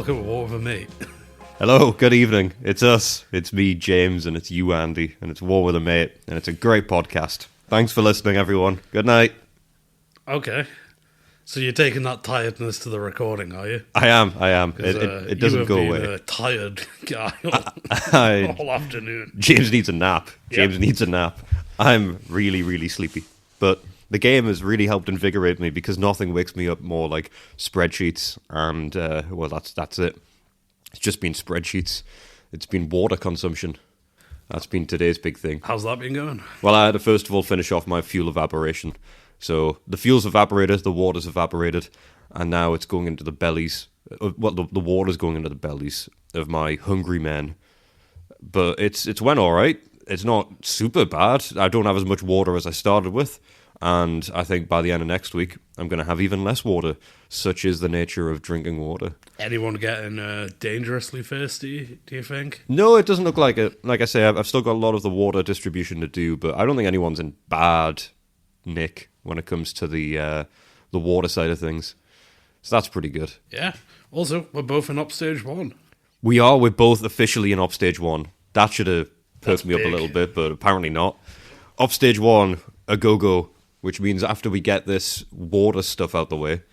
welcome to War with a Mate. Hello, good evening. It's us. It's me, James, and it's you, Andy, and it's War with a Mate, and it's a great podcast. Thanks for listening, everyone. Good night. Okay. So you're taking that tiredness to the recording, are you? I am. It doesn't go away. You have been a tired guy all afternoon. James needs a nap. Yep. James needs a nap. I'm really, really sleepy. But the game has really helped invigorate me because nothing wakes me up more like spreadsheets and, well, that's it. It's just been spreadsheets. It's been water consumption. That's been today's big thing. How's that been going? Well, I had to first of all finish off my fuel evaporation. So the fuel's evaporated, the water's evaporated, and now it's going into the bellies. Well, the water's going into the bellies of my hungry men. But it's went all right. It's not super bad. I don't have as much water as I started with. And I think by the end of next week, I'm going to have even less water. Such is the nature of drinking water. Anyone getting dangerously thirsty, do you think? No, it doesn't look like it. Like I say, I've still got a lot of the water distribution to do, but I don't think anyone's in bad nick when it comes to the water side of things. So that's pretty good. Yeah. Also, we're both in Upstage 1. We're both officially in Upstage 1. That should have perked That's me up big. a little bit, but apparently not. Upstage 1, a go-go, which means after we get this water stuff out the way,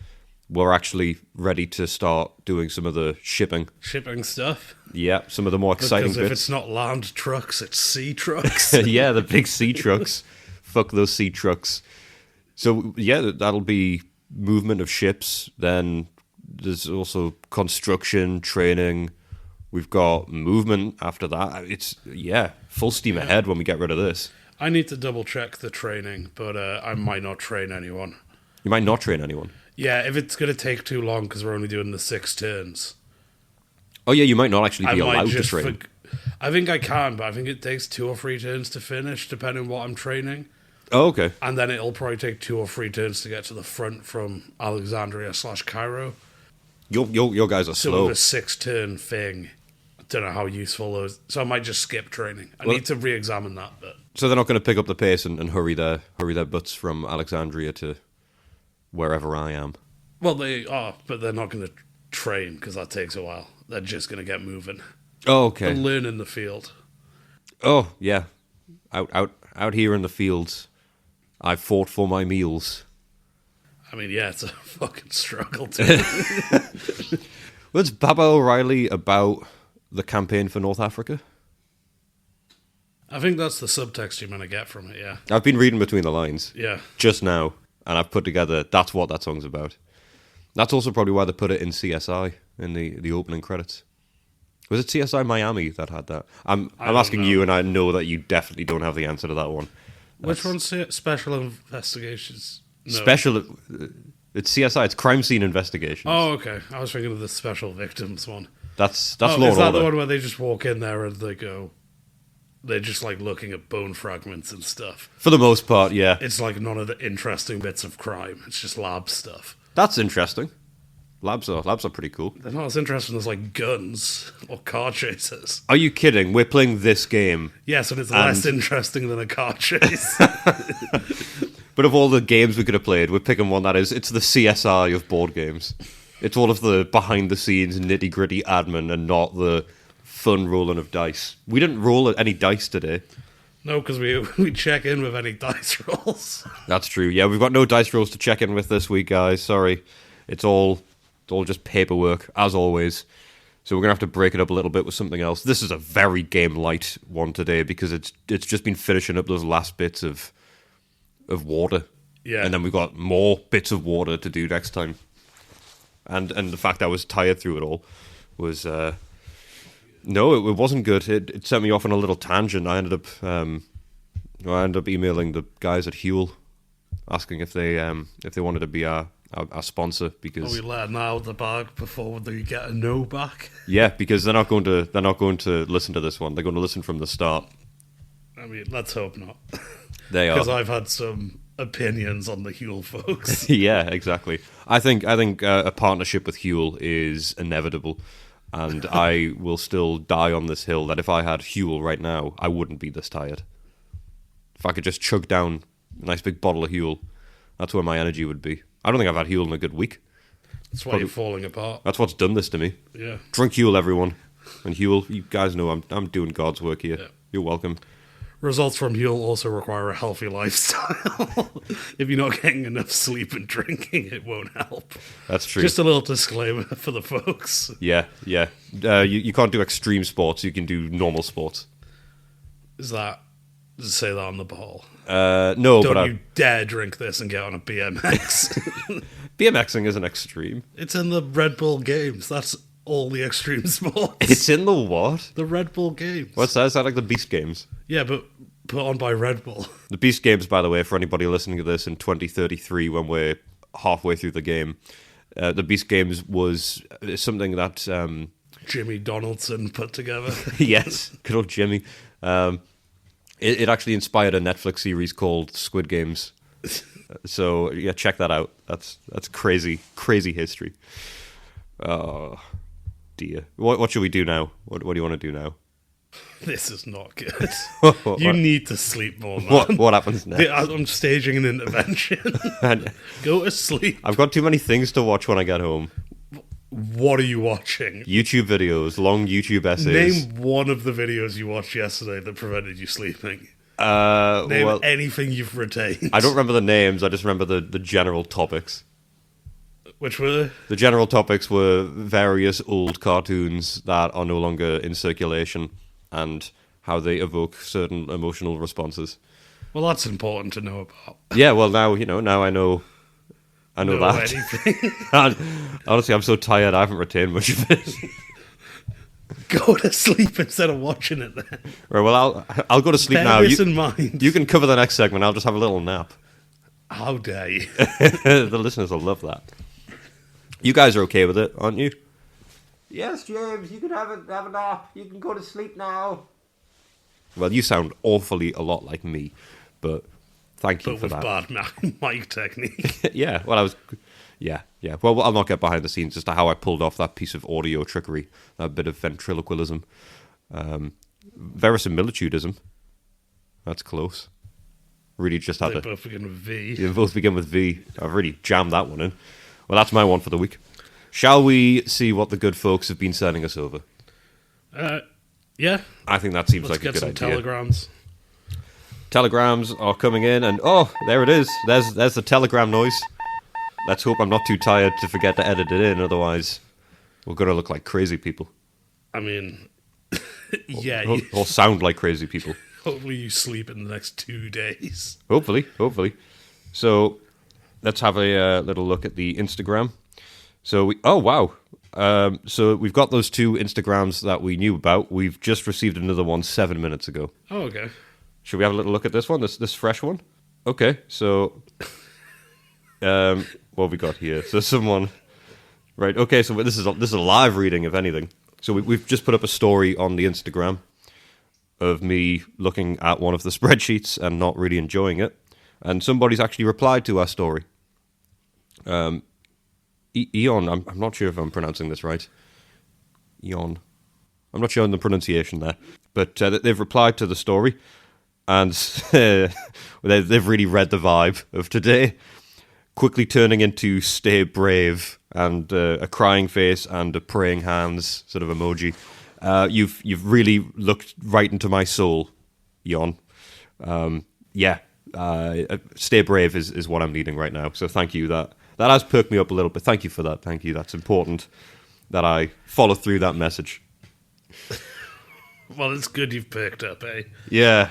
we're actually ready to start doing some of the shipping. Shipping stuff. Yeah, some of the more exciting Because if bits. it's not land trucks, it's sea trucks. Yeah, the big sea trucks. Fuck those sea trucks. So, yeah, that'll be movement of ships. Then there's also construction, training. We've got movement after that. It's, full steam ahead when we get rid of this. I need to double check the training, but I might not train anyone. You might not train anyone. Yeah, if it's going to take too long because we're only doing the 6 turns. Oh, yeah, you might not actually I be might allowed to just train. I think I can, but I think it takes 2 or 3 turns to finish, depending on what I'm training. Oh, okay. And then it'll probably take 2 or 3 turns to get to the front from Alexandria/Cairo. Your guys are So slow. with a 6-turn thing, I don't know how useful those. So I might just skip training. I Well- need to re-examine that bit. So they're not going to pick up the pace and hurry their butts from Alexandria to wherever I am. Well, they are, but they're not going to train because that takes a while. They're just going to get moving. Oh, okay. And learn in the field. Oh, yeah. Out here in the fields, I fought for my meals. I mean, yeah, it's a fucking struggle to. Was Baba O'Reilly about the campaign for North Africa? I think that's the subtext you're going to get from it, yeah. I've been reading between the lines Yeah. just now, and I've put together that's what that song's about. That's also probably why they put it in CSI in the opening credits. Was it CSI Miami that had that? I'm don't asking know. you, and I know that you definitely don't have the answer to that one. Which one's it? Special Investigations? No. Special. It's CSI. It's Crime Scene Investigations. Oh, okay. I was thinking of the Special Victims one. That's Oh, Law is and that Order. the one where they just walk in there and they go... They're just, like, looking at bone fragments and stuff. For the most part, yeah. It's, like, none of the interesting bits of crime. It's just lab stuff. That's interesting. Labs are pretty cool. They're not as interesting as, like, guns or car chases. Are you kidding? We're playing this game, Yes, and it's less interesting than a car chase. but of all the games we could have played, we're picking one that is, it's the CSI of board games. It's all of the behind-the-scenes, nitty-gritty admin and not the fun rolling of dice. We didn't roll any dice today. No, because we check in with any dice rolls. That's true. Yeah, we've got no dice rolls to check in with this week, guys. Sorry. It's all just paperwork, as always. So we're going to have to break it up a little bit with something else. This is a very game light one today because it's just been finishing up those last bits of water. Yeah. And then we've got more bits of water to do next time. And the fact I was tired through it all was... No, it wasn't good. It sent me off on a little tangent. I ended up emailing the guys at Huel, asking if they wanted to be our sponsor Are because we letting out the bag before they get a no back? yeah, because they're not going to listen to this one. They're going to listen from the start. I mean, let's hope not. They Because are. I've had some opinions on the Huel folks. Yeah, exactly. I think a partnership with Huel is inevitable. And I will still die on this hill that if I had Huel right now, I wouldn't be this tired. If I could just chug down a nice big bottle of Huel, that's where my energy would be. I don't think I've had Huel in a good week. That's why you're falling apart. That's what's done this to me. Yeah. Drink Huel, everyone. And Huel, you guys know I'm doing God's work here. Yeah. You're welcome. Results from Huel also require a healthy lifestyle. If you're not getting enough sleep and drinking, it won't help. That's true. Just a little disclaimer for the folks. Yeah. You can't do extreme sports. You can do normal sports. Does it say that on the ball? No, Don't you dare drink this and get on a BMX. BMXing isn't extreme. It's in the Red Bull Games. That's all the extreme sports. It's in the what? The Red Bull Games. What's that? Is that like the Beast Games? Yeah, but put on by Red Bull. The Beast Games, by the way, for anybody listening to this in 2033 when we're halfway through the game, the Beast Games was something that... Jimmy Donaldson put together. Yes, good old Jimmy. It actually inspired a Netflix series called Squid Games. So, yeah, check that out. That's crazy history. Oh, dear. What should we do now? What do you want to do now? This is not good. You need to sleep more, man. What happens next? I'm staging an intervention. Go to sleep. I've got too many things to watch when I get home. What are you watching? YouTube videos, long YouTube essays. Name one of the videos you watched yesterday that prevented you sleeping. Name anything you've retained. I don't remember the names, I just remember the general topics. Which were? The general topics were various old cartoons that are no longer in circulation and how they evoke certain emotional responses. Well, that's important to know about. Yeah, well, now I know that. Anything. Honestly, I'm so tired, I haven't retained much of it. Go to sleep instead of watching it then. Right, well, I'll go to sleep Bear now. this in mind. You can cover the next segment, I'll just have a little nap. How dare you? The listeners will love that. You guys are okay with it, aren't you? Yes, James, you can have a nap. You can go to sleep now. Well, you sound awfully a lot like me, but thank you for that. But with bad mic technique. Yeah, well, Yeah. Well, I'll not get behind the scenes as to how I pulled off that piece of audio trickery, that bit of ventriloquism. Verisimilitudism. That's close. Really just had They both begin with V. They both begin with V. I've really jammed that one in. Well, that's my one for the week. Shall we see what the good folks have been sending us over? Yeah. I think that seems Let's like a good idea. get some telegrams. Telegrams are coming in, and there it is. There's the telegram noise. Let's hope I'm not too tired to forget to edit it in, otherwise we're going to look like crazy people. I mean, yeah. Or sound like crazy people. Hopefully you sleep in the next 2 days. Hopefully. So let's have a little look at the Instagram. So wow. So we've got those 2 Instagrams that we knew about. We've just received another one 7 minutes ago. Oh, okay. Should we have a little look at this one, this fresh one? Okay, so what have we got here? So someone, right? Okay, so this is a live reading, if anything. So we've just put up a story on the Instagram of me looking at one of the spreadsheets and not really enjoying it, and somebody's actually replied to our story. Eon, I'm not sure if I'm pronouncing this right. Eon, I'm not sure on the pronunciation there, but they've replied to the story, and they've really read the vibe of today. Quickly turning into stay brave and a crying face and a praying hands sort of emoji. You've really looked right into my soul, Jon. Stay brave is what I'm needing right now. So thank you. That has perked me up a little bit. Thank you for that. Thank you. That's important that I follow through that message. Well, it's good you've perked up, eh? Yeah.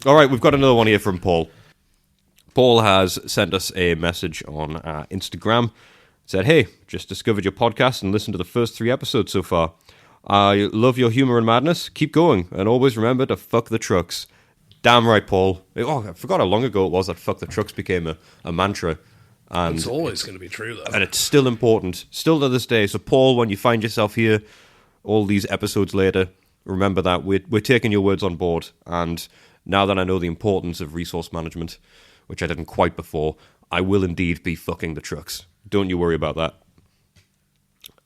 All right, we've got another one here from Paul. Paul has sent us a message on Instagram. Said, hey, just discovered your podcast and listened to the first 3 episodes so far. I love your humor and madness. Keep going. And always remember to fuck the trucks. Damn right, Paul. I forgot how long ago it was that fuck the trucks became a mantra. And it's always going to be true, though. And it's still important. Still to this day. So, Paul, when you find yourself here all these episodes later, remember that we're taking your words on board. And now that I know the importance of resource management, which I didn't quite before, I will indeed be fucking the trucks. Don't you worry about that.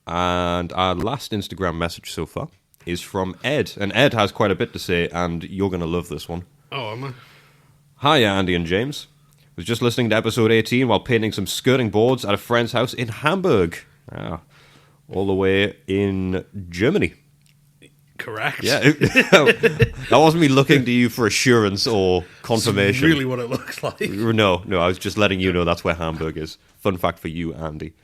And our last Instagram message so far is from Ed. And Ed has quite a bit to say, and you're going to love this one. Oh, am I? Hiya, Andy and James. Was just listening to episode 18 while painting some skirting boards at a friend's house in Hamburg. all the way in Germany. Correct. Yeah, that wasn't me looking to you for assurance or confirmation. That's really what it looks like. No, I was just letting you know that's where Hamburg is. Fun fact for you, Andy.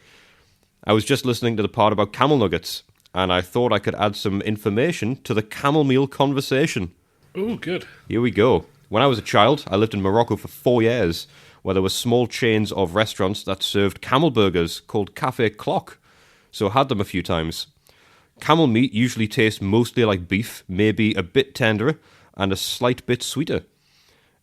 I was just listening to the part about camel nuggets, and I thought I could add some information to the camel meal conversation. Oh, good. Here we go. When I was a child, I lived in Morocco for 4 years, where there were small chains of restaurants that served camel burgers called Café Clock. So I had them a few times. Camel meat usually tastes mostly like beef, maybe a bit tenderer, and a slight bit sweeter.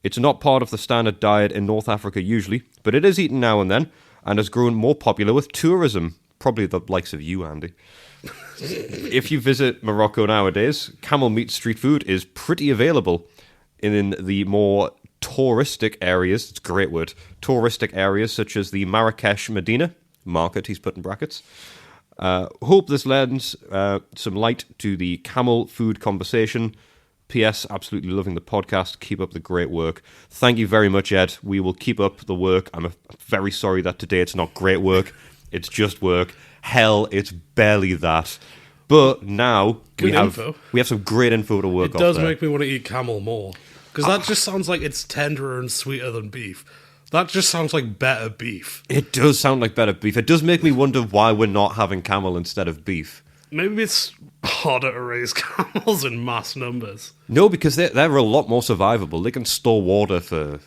It's not part of the standard diet in North Africa usually, but it is eaten now and then, and has grown more popular with tourism. Probably the likes of you, Andy. If you visit Morocco nowadays, camel meat street food is pretty available in the more touristic areas. It's a great word. Touristic areas such as the Marrakesh Medina market, he's put in brackets. Hope this lends some light to the camel food conversation. P.S. Absolutely loving the podcast. Keep up the great work. Thank you very much, Ed. We will keep up the work. I'm very sorry that today it's not great work. It's just work. Hell, it's barely that. But now we have some great info to work off. It does make me want to eat camel more. Because that just sounds like it's tenderer and sweeter than beef. That just sounds like better beef. It does sound like better beef. It does make me wonder why we're not having camel instead of beef. Maybe it's harder to raise camels in mass numbers. No, because they're a lot more survivable. They can store water for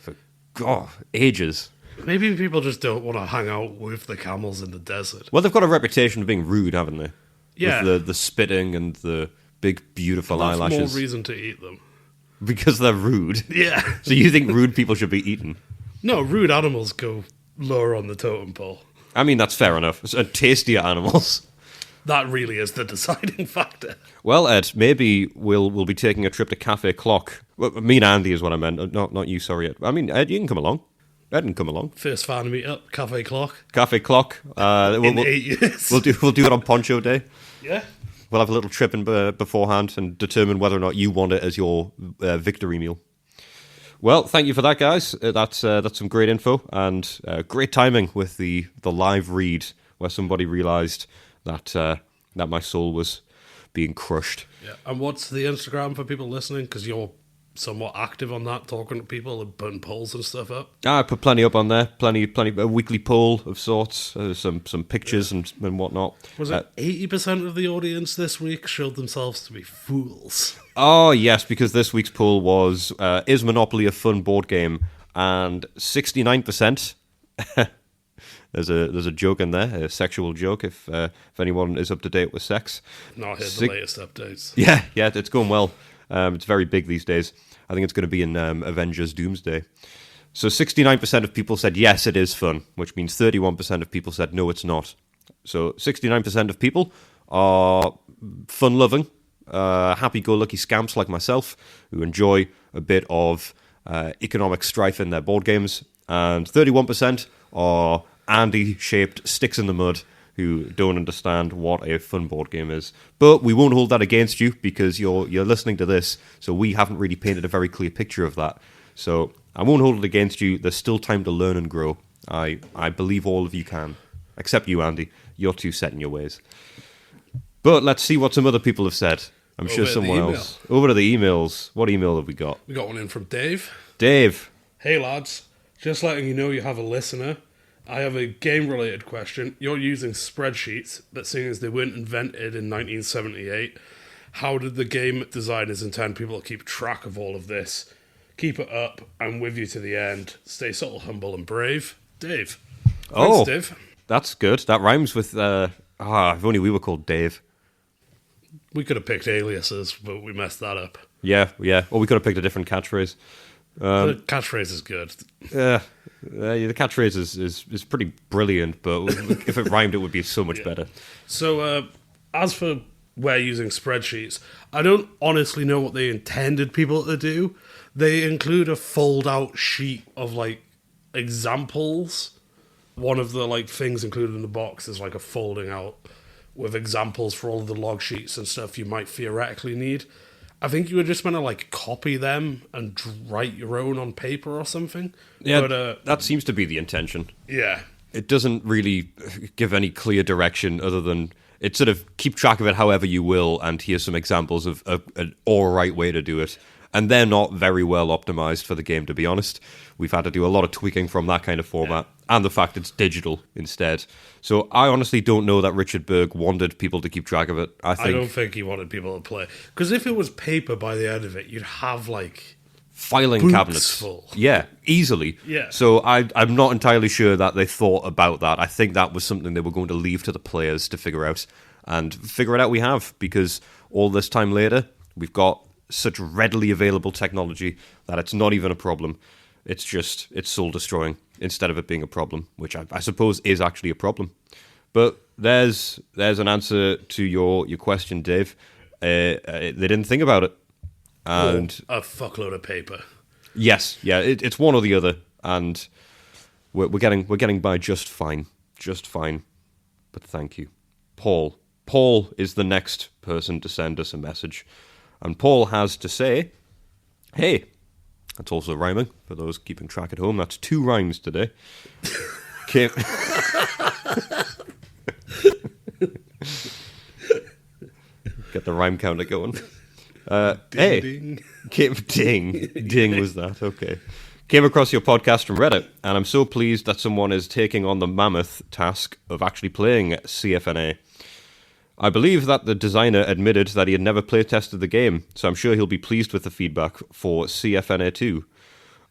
ages. Maybe people just don't want to hang out with the camels in the desert. Well, they've got a reputation of being rude, haven't they? Yeah. With the spitting and the big, beautiful eyelashes. That's more reason to eat them. Because they're rude? Yeah. So you think rude people should be eaten? No, rude animals go lower on the totem pole. I mean, that's fair enough. Tastier animals. That really is the deciding factor. Well, Ed, maybe we'll be taking a trip to Café Clock. Well, me and Andy is what I meant. Not you, sorry, Ed. I mean, Ed, you can come along. Ed can come along. First fan meet up, Café Clock. Café Clock. In 8 years. We'll do it on Poncho Day. Yeah. We'll have a little trip in beforehand and determine whether or not you want it as your victory meal. Well, thank you for that, guys. That's some great info and great timing with the live read where somebody realised that my soul was being crushed. Yeah. And what's the Instagram for people listening? Because you're somewhat active on that, talking to people and putting polls and stuff up. I put plenty up on there. Plenty. A weekly poll of sorts. Some pictures and whatnot. Was it 80% of the audience this week showed themselves to be fools? Oh, yes, because this week's poll was, is Monopoly a fun board game? And 69%, there's a joke in there, a sexual joke, if anyone is up to date with sex. Not heard the latest updates. Yeah, it's going well. It's very big these days. I think it's going to be in Avengers Doomsday. So 69% of people said, yes, it is fun, which means 31% of people said, no, it's not. So 69% of people are fun-loving, happy-go-lucky scamps like myself who enjoy a bit of economic strife in their board games, and 31% are Andy-shaped sticks in the mud who don't understand what a fun board game is. But we won't hold that against you because you're listening to this, so we haven't really painted a very clear picture of that. So I won't hold it against you. There's still time to learn and grow. I believe all of you can, except you, Andy. You're too set in your ways. But let's see what some other people have said. I'm sure someone else. Over to the emails. What email have we got? We got one in from Dave. Dave. Hey lads, just letting you know you have a listener. I have a game-related question. You're using spreadsheets, but seeing as they weren't invented in 1978, how did the game designers intend people to keep track of all of this? Keep it up. I'm with you to the end. Stay subtle, humble, and brave. Dave. Thanks, Dave. That's good. That rhymes with... if only we were called Dave. We could have picked aliases, but we messed that up. Yeah. Or we could have picked a different catchphrase. The catchphrase is good. The catchphrase is pretty brilliant, but if it rhymed, it would be so much better. So, as for we're using spreadsheets, I don't honestly know what they intended people to do. They include a fold-out sheet of, examples. One of the, things included in the box is, a folding out with examples for all of the log sheets and stuff you might theoretically need. I think you were just meant to, copy them and write your own on paper or something. Yeah, but, that seems to be the intention. Yeah. it doesn't really give any clear direction other than it sort of keep track of it however you will, and here's some examples of an all-right way to do it. And they're not very well optimized for the game, to be honest. We've had to do a lot of tweaking from that kind of format, and the fact it's digital instead. So I honestly don't know that Richard Berg wanted people to keep track of it. I don't think he wanted people to play. Because if it was paper by the end of it, you'd have, like, filing cabinets full. Yeah, easily. Yeah. So I'm not entirely sure that they thought about that. I think that was something they were going to leave to the players to figure out. And figure it out we have, because all this time later, we've got such readily available technology that it's not even a problem. It's soul destroying instead of it being a problem, which I suppose is actually a problem. But there's an answer to your question, Dave. They didn't think about it. And a fuckload of paper. Yes, yeah, it's one or the other, and we're getting by just fine. But thank you, Paul. Paul is the next person to send us a message. And Paul has to say, hey, that's also rhyming, for those keeping track at home. That's 2 rhymes today. Get the rhyme counter going. Hey, ding. Ding was that, okay. Came across your podcast from Reddit, and I'm so pleased that someone is taking on the mammoth task of actually playing CFNA. I believe that the designer admitted that he had never play-tested the game, so I'm sure he'll be pleased with the feedback for CFNA 2.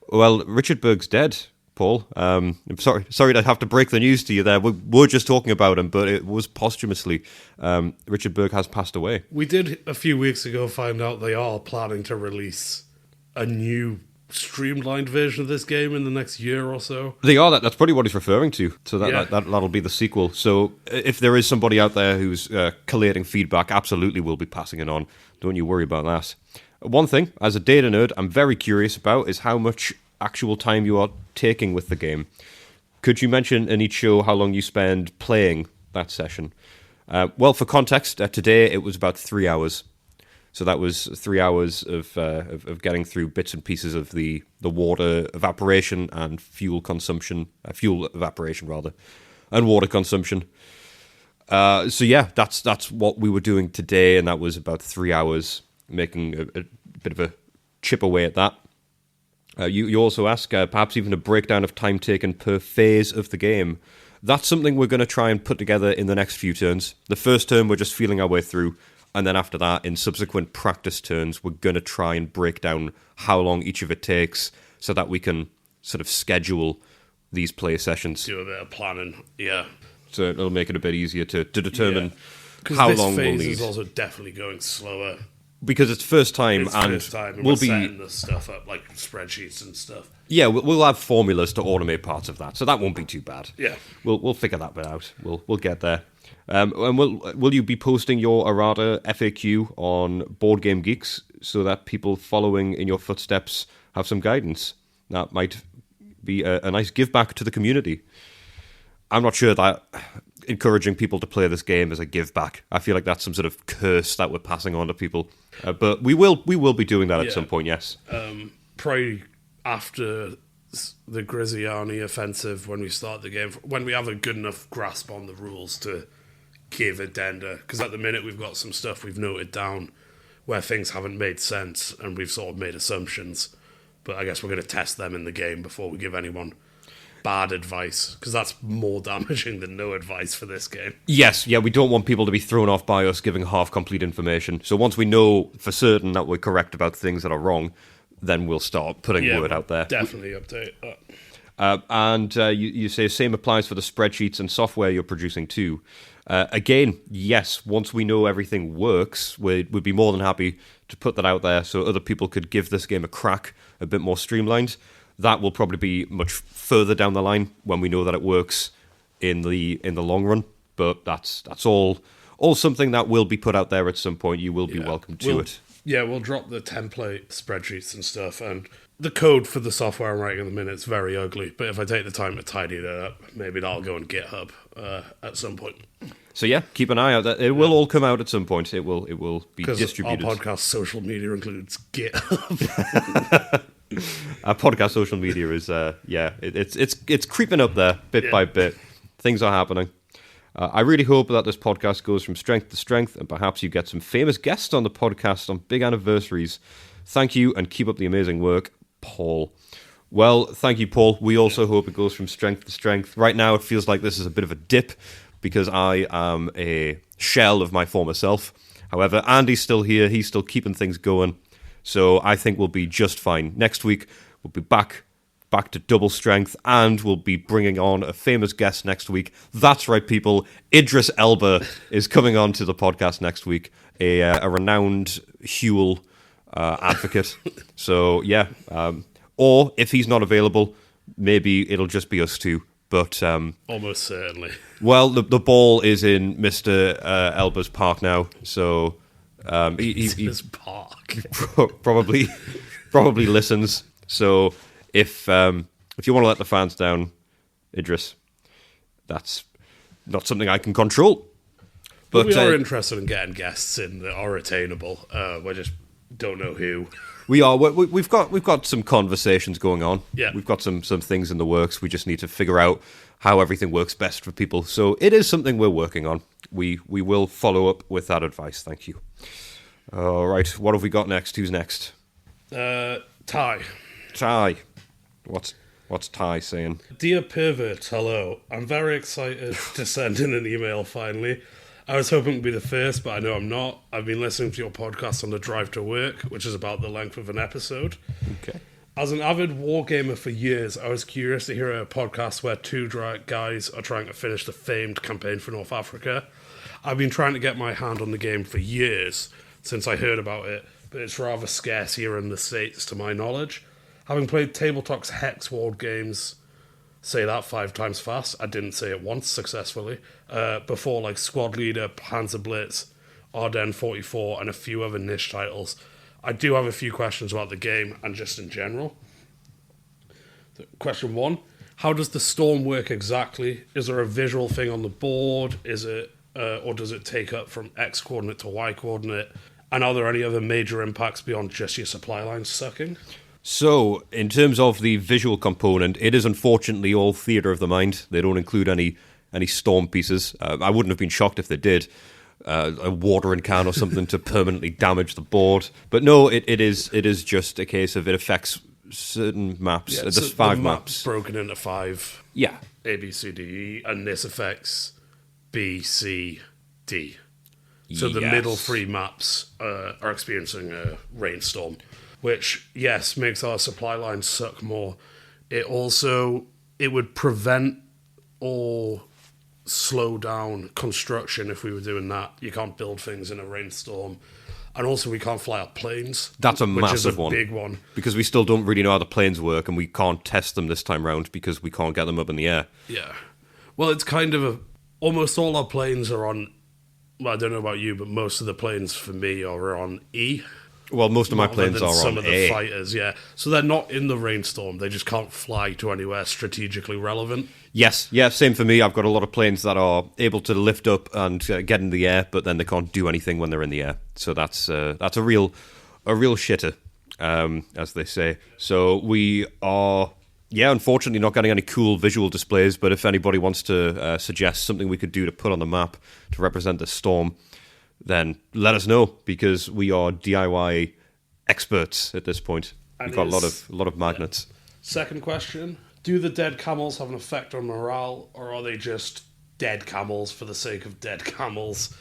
Well, Richard Berg's dead, Paul. I'm sorry to have to break the news to you there. We're just talking about him, but it was posthumously. Richard Berg has passed away. We did, a few weeks ago, find out they are planning to release a new streamlined version of this game in the next year or so. They are. That's probably what he's referring to. So that'll be the sequel. So if there is somebody out there who's collating feedback, absolutely we'll be passing it on. Don't you worry about that. One thing, as a data nerd, I'm very curious about is how much actual time you are taking with the game. Could you mention in each show how long you spend playing that session? Well, for context, today it was about 3 hours. So that was 3 hours of getting through bits and pieces of the water evaporation and fuel evaporation rather, and water consumption. So yeah, that's what we were doing today, and that was about 3 hours, making a bit of a chip away at that. You also ask perhaps even a breakdown of time taken per phase of the game. That's something we're going to try and put together in the next few turns. The first turn we're just feeling our way through. And then after that, in subsequent practice turns, we're going to try and break down how long each of it takes so that we can sort of schedule these play sessions. Do a bit of planning, yeah. So it'll make it a bit easier to determine how long we'll need. This phase is also definitely going slower. Because it's first time, and we'll be setting the stuff up, like spreadsheets and stuff. Yeah, we'll have formulas to automate parts of that, so that won't be too bad. Yeah. We'll figure that bit out. We'll get there. And will you be posting your errata FAQ on Board Game Geeks so that people following in your footsteps have some guidance? That might be a nice give back to the community. I'm not sure that encouraging people to play this game is a give back. I feel like that's some sort of curse that we're passing on to people. But we will be doing that at some point, yes. Probably after the Griziani offensive, when we start the game, when we have a good enough grasp on the rules to give addenda, because at the minute we've got some stuff we've noted down where things haven't made sense and we've sort of made assumptions, but I guess we're going to test them in the game before we give anyone bad advice, because that's more damaging than no advice for this game. Yes, yeah, we don't want people to be thrown off by us giving half-complete information. So once we know for certain that we're correct about things that are wrong, then we'll start putting word out there. Definitely update that. And you say same applies for the spreadsheets and software you're producing too. Again, yes, once we know everything works, we'd be more than happy to put that out there so other people could give this game a crack, a bit more streamlined. That will probably be much further down the line when we know that it works in the long run. But that's all something that will be put out there at some point. You will be welcome to it. Yeah, we'll drop the template spreadsheets and stuff, and the code for the software I'm writing at the minute is very ugly, but if I take the time to tidy that up, maybe that'll go on GitHub at some point. So yeah, keep an eye out. It will all come out at some point. It will be distributed. Our podcast social media includes GitHub. Our podcast social media is it's creeping up there bit by bit. Things are happening. I really hope that this podcast goes from strength to strength, and perhaps you get some famous guests on the podcast on big anniversaries. Thank you, and keep up the amazing work, Paul. Well, thank you, Paul. We also hope it goes from strength to strength. Right now, it feels like this is a bit of a dip, because I am a shell of my former self. However, Andy's still here. He's still keeping things going. So I think we'll be just fine. Next week, we'll be back to double strength, and we'll be bringing on a famous guest next week. That's right, people. Idris Elba is coming on to the podcast next week, a renowned Huel advocate. So, yeah. Or, if he's not available, maybe it'll just be us two. But almost certainly. Well, the ball is in Mr. Elba's park now, so he his park. probably listens. So if you want to let the fans down, Idris, that's not something I can control. But we are interested in getting guests in that are attainable. We just don't know who. We are. We've got some conversations going on. Yeah. We've got some things in the works. We just need to figure out how everything works best for people. So it is something we're working on. We will follow up with that advice. Thank you. All right. What have we got next? Who's next? Ty. Ty. What's Ty saying? Dear Pervert, hello. I'm very excited to send in an email finally. I was hoping to be the first, but I know I'm not. I've been listening to your podcast on the drive to work, which is about the length of an episode. Okay. As an avid wargamer for years, I was curious to hear a podcast where two guys are trying to finish the famed campaign for North Africa. I've been trying to get my hand on the game for years since I heard about it, but it's rather scarce here in the States to my knowledge. Having played Tabletop's Hex World games, say that 5 times fast, I didn't say it once successfully, before like Squad Leader, Panzer Blitz, Ardennes 44, and a few other niche titles. I do have a few questions about the game and just in general. So, question 1, how does the storm work exactly? Is there a visual thing on the board? Is it, or does it take up from X coordinate to Y coordinate? And are there any other major impacts beyond just your supply lines sucking? So, in terms of the visual component, it is unfortunately all theatre of the mind. They don't include any storm pieces. I wouldn't have been shocked if they did. A watering can or something to permanently damage the board. But no, it is just a case of it affects certain maps. Yeah, There's so 5 the maps. Broken into 5. Yeah. A, B, C, D, E, and this affects B, C, D. So the Yes. middle 3 maps are experiencing a rainstorm, which, yes, makes our supply lines suck more. It would prevent or slow down construction if we were doing that. You can't build things in a rainstorm. And also we can't fly our planes. That's a Which is massive a one. big one. Because we still don't really know how the planes work, and we can't test them this time round because we can't get them up in the air. Yeah. Well, it's kind of almost all our planes are on, well, I don't know about you, but most of the planes for me are on E. Well, most of my Rather planes than are some on of the A. fighters, yeah. So they're not in the rainstorm. They just can't fly to anywhere strategically relevant. Yes, yeah, same for me. I've got a lot of planes that are able to lift up and get in the air, but then they can't do anything when they're in the air. So that's a real shitter, as they say. So we are, unfortunately not getting any cool visual displays. But if anybody wants to suggest something we could do to put on the map to represent the storm, then let us know, because we are DIY experts at this point. We've got a lot of magnets. Second question. Do the dead camels have an effect on morale, or are they just dead camels for the sake of dead camels?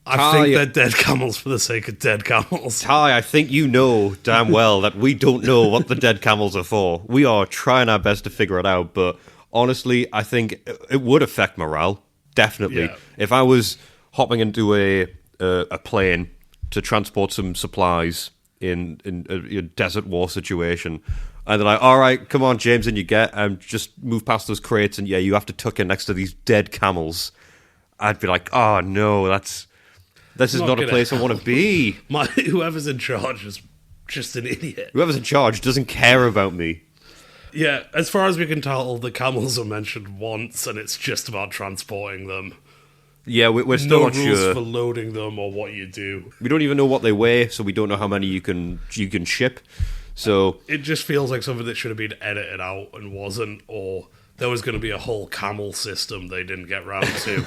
I think they're dead camels for the sake of dead camels. Ty, I think you know damn well that we don't know what the dead camels are for. We are trying our best to figure it out, but honestly, I think it would affect morale. Definitely. Yeah. If I was hopping into a plane to transport some supplies in a desert war situation, and they're like, all right, come on, James, and you get, just move past those crates, and you have to tuck in next to these dead camels. I'd be like, oh no, this is not a place I want to be. Whoever's in charge is just an idiot. Whoever's in charge doesn't care about me. Yeah, as far as we can tell, the camels are mentioned once, and it's just about transporting them. Yeah, we're still not rules sure for loading them or what you do. We don't even know what they weigh, so we don't know how many you can ship. So it just feels like something that should have been edited out and wasn't, or there was going to be a whole camel system they didn't get round to.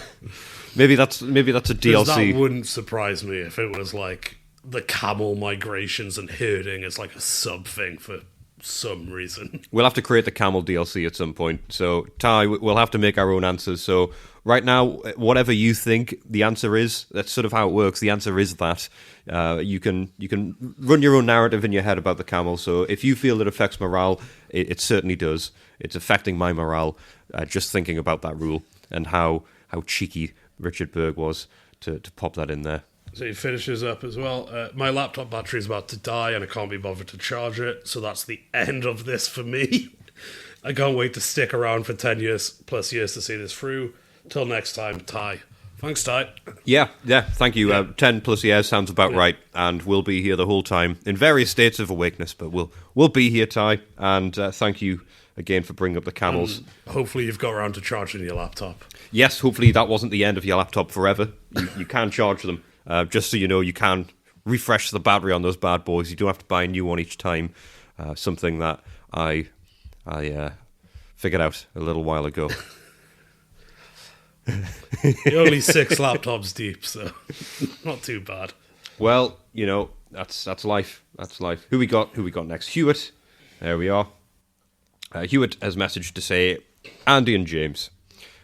Maybe that's a 'Cause DLC. that wouldn't surprise me if it was like the camel migrations and herding is like a sub thing for some reason. We'll have to create the camel DLC at some point. So, Ty, we'll have to make our own answers. So, right now, whatever you think the answer is, that's sort of how it works. The answer is that. You can run your own narrative in your head about the camel. So, if you feel it affects morale, it certainly does. It's affecting my morale just thinking about that rule and how cheeky Richard Berg was to pop that in there. So he finishes up as well. My laptop battery is about to die and I can't be bothered to charge it. So that's the end of this for me. I can't wait to stick around for 10 years plus years to see this through. Till next time, Ty. Thanks, Ty. Yeah, thank you. 10 plus years sounds about right, and we'll be here the whole time in various states of awakeness, but we'll be here, Ty, and thank you again for bringing up the camels. Hopefully you've got around to charging your laptop. Yes, hopefully that wasn't the end of your laptop forever. You can charge them. Just so you know, you can refresh the battery on those bad boys. You don't have to buy a new one each time. Something that I figured out a little while ago. You're only 6 laptops deep, so not too bad. Well, that's life. That's life. Who we got next? Hewitt. There we are. Hewitt has messaged to say, Andy and James.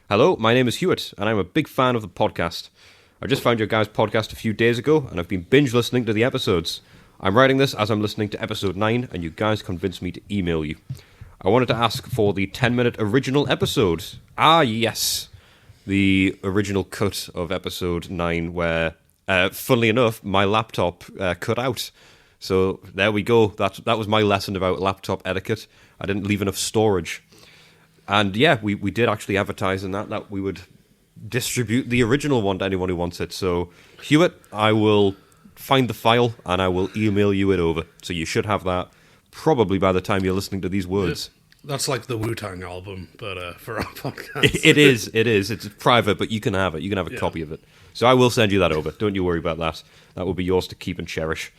Hello, my name is Hewitt, and I'm a big fan of the podcast. I just found your guys' podcast a few days ago, and I've been binge listening to the episodes. I'm writing this as I'm listening to episode 9, and you guys convinced me to email you. I wanted to ask for the 10-minute original episode. Ah, yes. The original cut of episode 9 where, funnily enough, my laptop cut out. So there we go. That was my lesson about laptop etiquette. I didn't leave enough storage. And yeah, we did actually advertise in that we would distribute the original one to anyone who wants it. So, Hewitt, I will find the file and I will email you it over. So you should have that probably by the time you're listening to these words. That's like the Wu-Tang album, but for our podcast. It is. It's private, but you can have it. You can have a copy of it. So I will send you that over. Don't you worry about that. That will be yours to keep and cherish.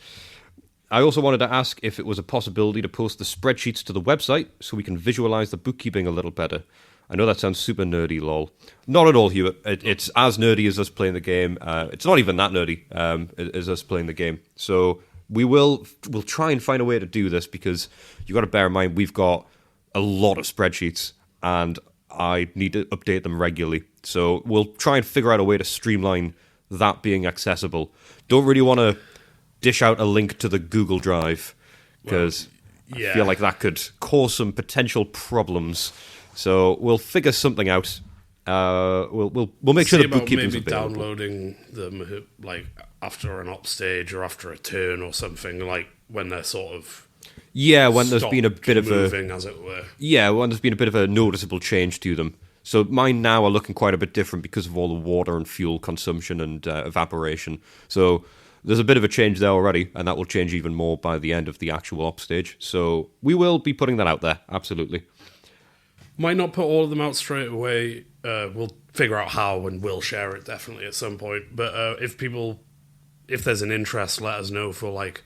I also wanted to ask if it was a possibility to post the spreadsheets to the website so we can visualize the bookkeeping a little better. I know that sounds super nerdy, lol. Not at all, Hewitt. It's as nerdy as us playing the game. It's not even that nerdy as us playing the game. So we'll try and find a way to do this because you've got to bear in mind we've got a lot of spreadsheets and I need to update them regularly. So we'll try and figure out a way to streamline that being accessible. Don't really want to dish out a link to the Google Drive because I feel like that could cause some potential problems. So we'll figure something out. We'll make sure the bookkeeping's maybe available. downloading them like after an op stage or after a turn or something, like when they're sort of when there's been a bit of moving, as it were. Yeah, when there's been a bit of a noticeable change to them. So mine now are looking quite a bit different because of all the water and fuel consumption and evaporation. So there's a bit of a change there already, and that will change even more by the end of the actual op stage. So we will be putting that out there, absolutely. Might not put all of them out straight away. We'll figure out how, and we'll share it definitely at some point. But if there's an interest, let us know for like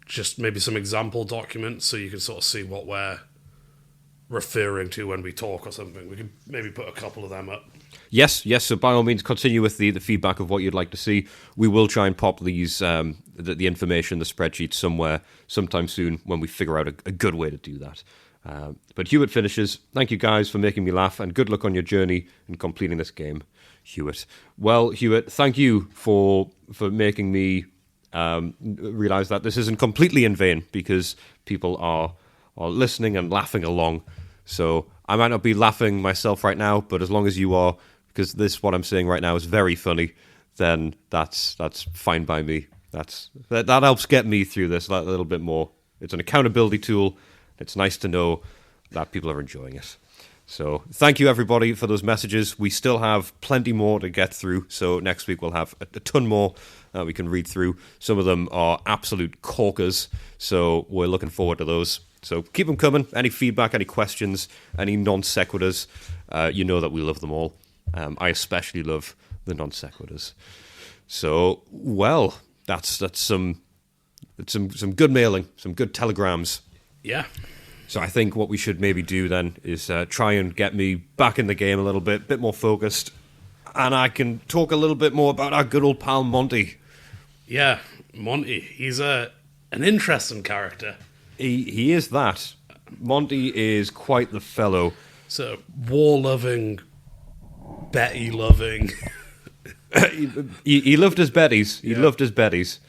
just maybe some example documents so you can sort of see what we're referring to when we talk or something. We could maybe put a couple of them up. Yes. So by all means, continue with the feedback of what you'd like to see. We will try and pop these the information, the spreadsheet somewhere sometime soon when we figure out a good way to do that. But Hewitt finishes, thank you guys for making me laugh and good luck on your journey in completing this game, Hewitt. Well, Hewitt, thank you for making me realise that this isn't completely in vain because people are listening and laughing along. So I might not be laughing myself right now, but as long as you are, because what I'm saying right now is very funny, then that's fine by me. That helps get me through this a little bit more. It's an accountability tool. It's nice to know that people are enjoying it. So thank you, everybody, for those messages. We still have plenty more to get through. So next week we'll have a ton more that we can read through. Some of them are absolute corkers. So we're looking forward to those. So keep them coming. Any feedback, any questions, any non sequiturs, you know that we love them all. I especially love the non sequiturs. So, well, that's some good mailing, some good telegrams. Yeah. So I think what we should maybe do then is try and get me back in the game a little bit more focused, and I can talk a little bit more about our good old pal Monty. Yeah, Monty. He's an interesting character. He is that. Monty is quite the fellow. So, war-loving, Betty-loving. He loved his Bettys. He loved his Bettys.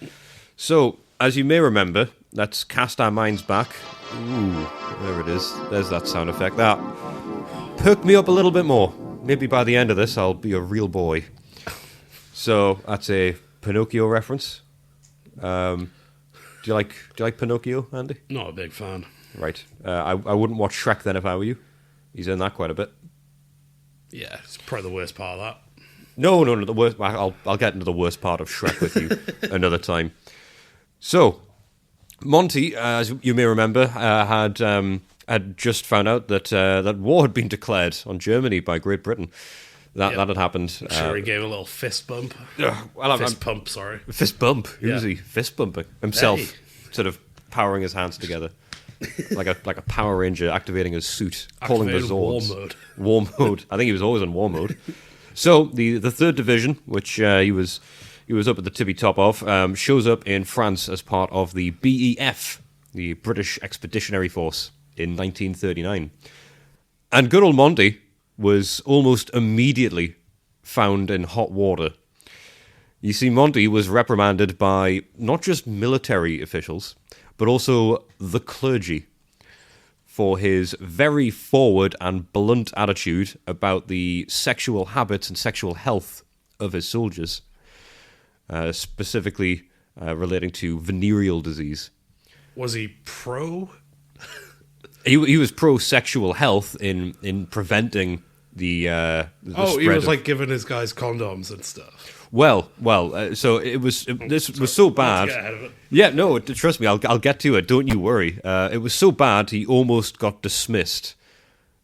So, as you may remember, let's cast our minds back. Ooh, there it is. There's that sound effect. That perked me up a little bit more. Maybe by the end of this, I'll be a real boy. So, that's a Pinocchio reference. Do you like Pinocchio, Andy? Not a big fan. Right. I wouldn't watch Shrek then if I were you. He's in that quite a bit. Yeah, it's probably the worst part of that. No. The worst. I'll get into the worst part of Shrek with you another time. So, Monty, as you may remember, had just found out that war had been declared on Germany by Great Britain. That had happened. I'm sure he gave a little fist bump. Fist pump. Fist bump. Who's he? Fist bumping himself, sort of powering his hands together. like a Power Ranger activating his suit, calling the Zords. War mode. I think he was always in war mode. So the 3rd Division, which he was up at the tippy top of, shows up in France as part of the BEF, the British Expeditionary Force, in 1939. And good old Monty was almost immediately found in hot water. You see, Monty was reprimanded by not just military officials, but also the clergy for his very forward and blunt attitude about the sexual habits and sexual health of his soldiers, specifically relating to venereal disease. Was he pro? He was pro-sexual health in preventing the he was like giving his guys condoms and stuff. Well. So this was so bad. Let's get ahead of it. Yeah, no, trust me, I'll get to it. Don't you worry. It was so bad he almost got dismissed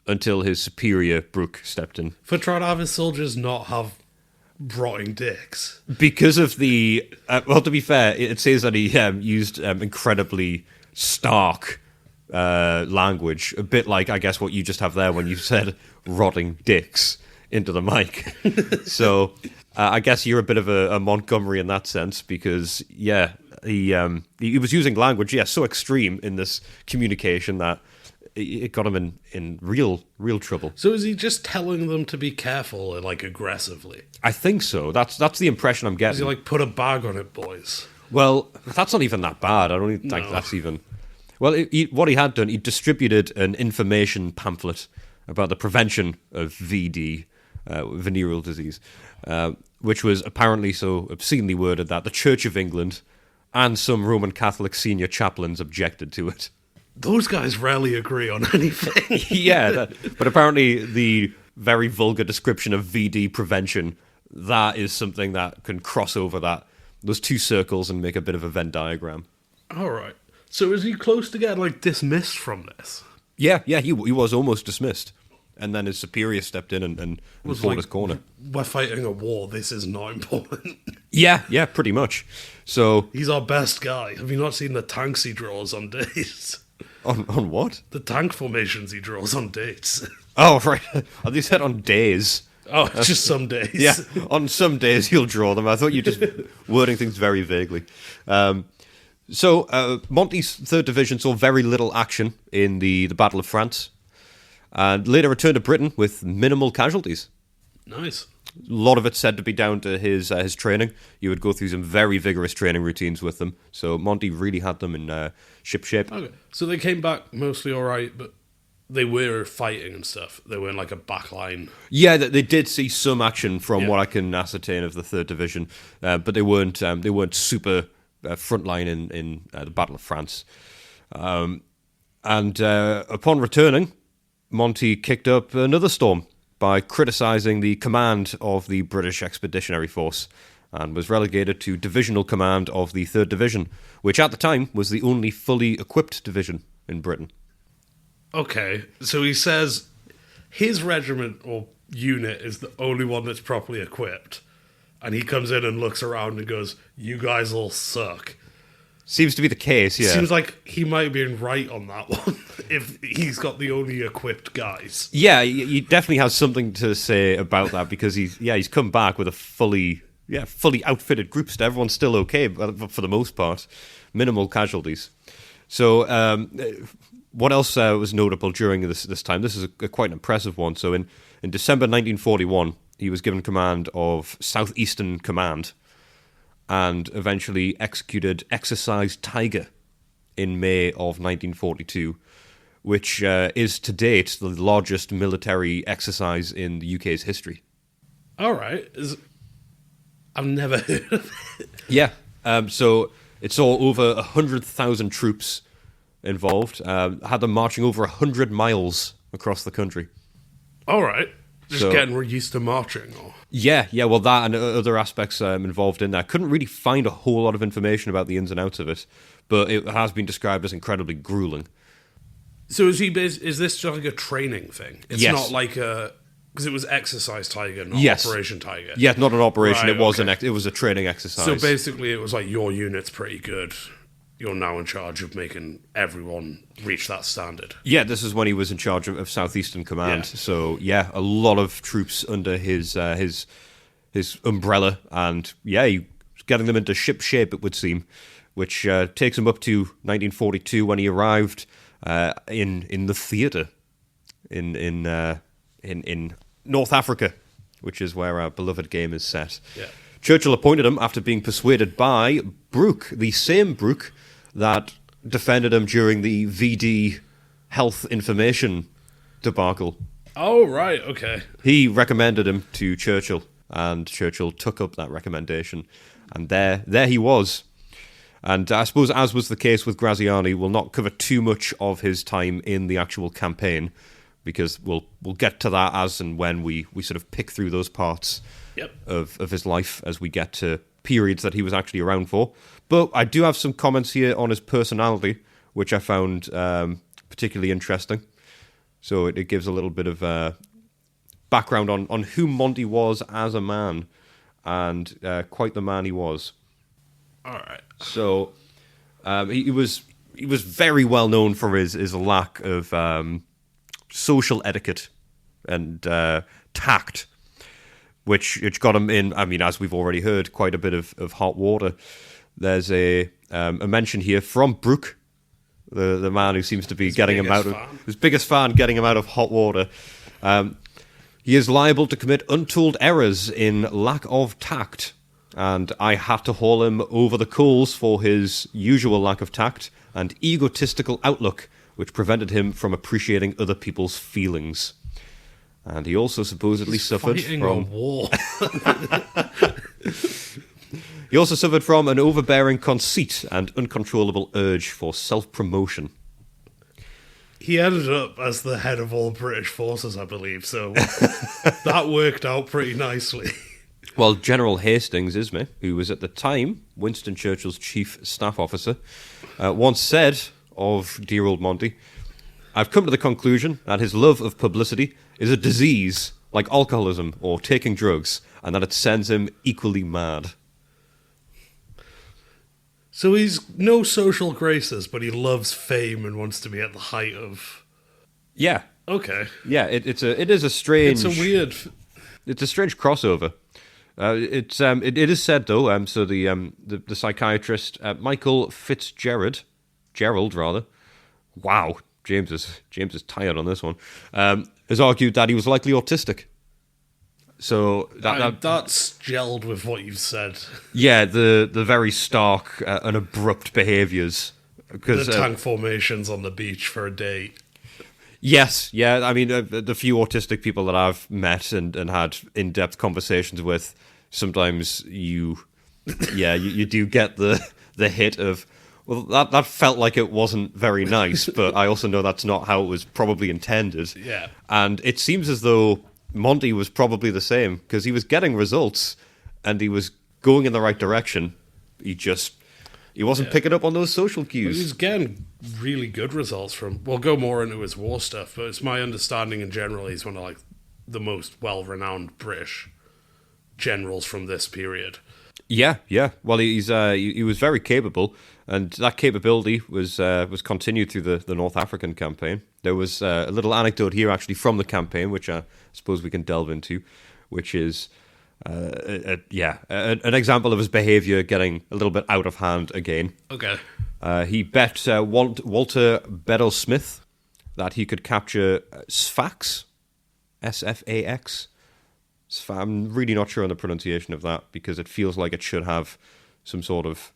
until his superior Brooke stepped in for trying to have his soldiers not have rotting dicks because of the. Well, to be fair, it says that he used incredibly stark language, a bit like I guess what you just have there when you said rotting dicks into the mic. So I guess you're a bit of a Montgomery in that sense because he was using language so extreme in this communication that it got him in real trouble. So is he just telling them to be careful and like aggressively? I think so. That's the impression I'm getting. Is he like put a bag on it, boys? Well, that's not even that bad. I don't even think that's even. Well, what he had done, he distributed an information pamphlet about the prevention of VD, venereal disease, which was apparently so obscenely worded that the Church of England and some Roman Catholic senior chaplains objected to it. Those guys rarely agree on anything. But apparently the very vulgar description of VD prevention, that is something that can cross over those two circles and make a bit of a Venn diagram. All right. So is he close to getting like dismissed from this? Yeah, he was almost dismissed. And then his superior stepped in and fought his corner. We're fighting a war. This is not important. Yeah, pretty much. So he's our best guy. Have you not seen the tanks he draws on dates? On what? The tank formations he draws on dates. Oh, right. They said on days. Oh, just some days. Yeah, on some days he'll draw them. I thought you were just wording things very vaguely. So Monty's 3rd Division saw very little action in the Battle of France, and later returned to Britain with minimal casualties. Nice. A lot of it said to be down to his training. You would go through some very vigorous training routines with them. So Monty really had them in ship shape. Okay, so they came back mostly all right, but they were fighting and stuff. They were in like a back line. Yeah, they did see some action from what I can ascertain of the 3rd Division, but they weren't super frontline in the Battle of France. And upon returning, Monty kicked up another storm by criticising the command of the British Expeditionary Force and was relegated to divisional command of the 3rd Division, which at the time was the only fully equipped division in Britain. Okay, so he says his regiment or unit is the only one that's properly equipped, and he comes in and looks around and goes, "You guys all suck." Seems to be the case, yeah. Seems like he might have been right on that one. if he's got the only equipped guys. Yeah, he definitely has something to say about that because he's come back with a fully outfitted group. So everyone's still okay, but for the most part, minimal casualties. So, what else was notable during this time? This is a quite an impressive one. So, in December 1941, he was given command of Southeastern Command, and eventually executed Exercise Tiger in May of 1942, which is to date the largest military exercise in the UK's history. All right. I've never heard of it. Yeah. So it saw over 100,000 troops involved, had them marching over 100 miles across the country. All right. Just getting used to marching? Or? Yeah, well, that and other aspects involved in that. Couldn't really find a whole lot of information about the ins and outs of it, but it has been described as incredibly gruelling. So is this just like a training thing? It's Yes. not like a... Because it was Exercise Tiger, not Yes. Operation Tiger. Yeah, not an operation. Right, It was a training exercise. So basically it was like, your unit's pretty good. You're now in charge of making everyone reach that standard. Yeah, this is when he was in charge of Southeastern Command. Yeah. So yeah, a lot of troops under his umbrella, and yeah, he was getting them into ship shape, it would seem, which takes him up to 1942 when he arrived in the theatre in North Africa, which is where our beloved game is set. Yeah. Churchill appointed him after being persuaded by Brooke, the same Brooke that defended him during the VD health information debacle. Oh, right, okay. He recommended him to Churchill, and Churchill took up that recommendation, and there he was. And I suppose, as was the case with Graziani, we'll not cover too much of his time in the actual campaign, because we'll get to that as and when we sort of pick through those parts of his life as we get to periods that he was actually around for. But I do have some comments here on his personality, which I found particularly interesting. So it gives a little bit of background on who Monty was as a man, and quite the man he was. All right. So he was very well known for his lack of social etiquette and tact, which got him in, I mean, as we've already heard, quite a bit of hot water. There's a mention here from Brooke, the man who seems to be getting him out of his biggest fan, getting him out of hot water. He is liable to commit untold errors in lack of tact, and I had to haul him over the coals for his usual lack of tact and egotistical outlook, which prevented him from appreciating other people's feelings. And he also supposedly suffered from a war. He also suffered from an overbearing conceit and uncontrollable urge for self-promotion. He ended up as the head of all British forces, I believe, so that worked out pretty nicely. Well, General Hastings Ismay, who was at the time Winston Churchill's chief staff officer, once said of dear old Monty, "I've come to the conclusion that his love of publicity is a disease like alcoholism or taking drugs, and that it sends him equally mad." So he's no social graces, but he loves fame and wants to be at the height of... Yeah. Okay. Yeah, it is a strange... It's a strange crossover. It is said, though, so the psychiatrist, Michael Fitzgerald, wow, James is tired on this one, has argued that he was likely autistic. So that's gelled with what you've said. Yeah, the very stark and abrupt behaviours. The tank formations on the beach for a date. Yes, yeah. I mean, the few autistic people that I've met and had in-depth conversations with, sometimes you do get the hit of, well, that felt like it wasn't very nice, but I also know that's not how it was probably intended. Yeah. And it seems as though Monty was probably the same, because he was getting results and he was going in the right direction. He wasn't picking up on those social cues. Well, he's getting really good results from... We'll go more into his war stuff, but it's my understanding in general he's one of the most well-renowned British generals from this period. Yeah, yeah. Well, he was very capable, and that capability was continued through the North African campaign. There was a little anecdote here actually from the campaign, which I suppose we can delve into, which is an example of his behaviour getting a little bit out of hand again. Okay. He bet Walter Bedell Smith that he could capture Sphax, Sfax. I'm really not sure on the pronunciation of that because it feels like it should have some sort of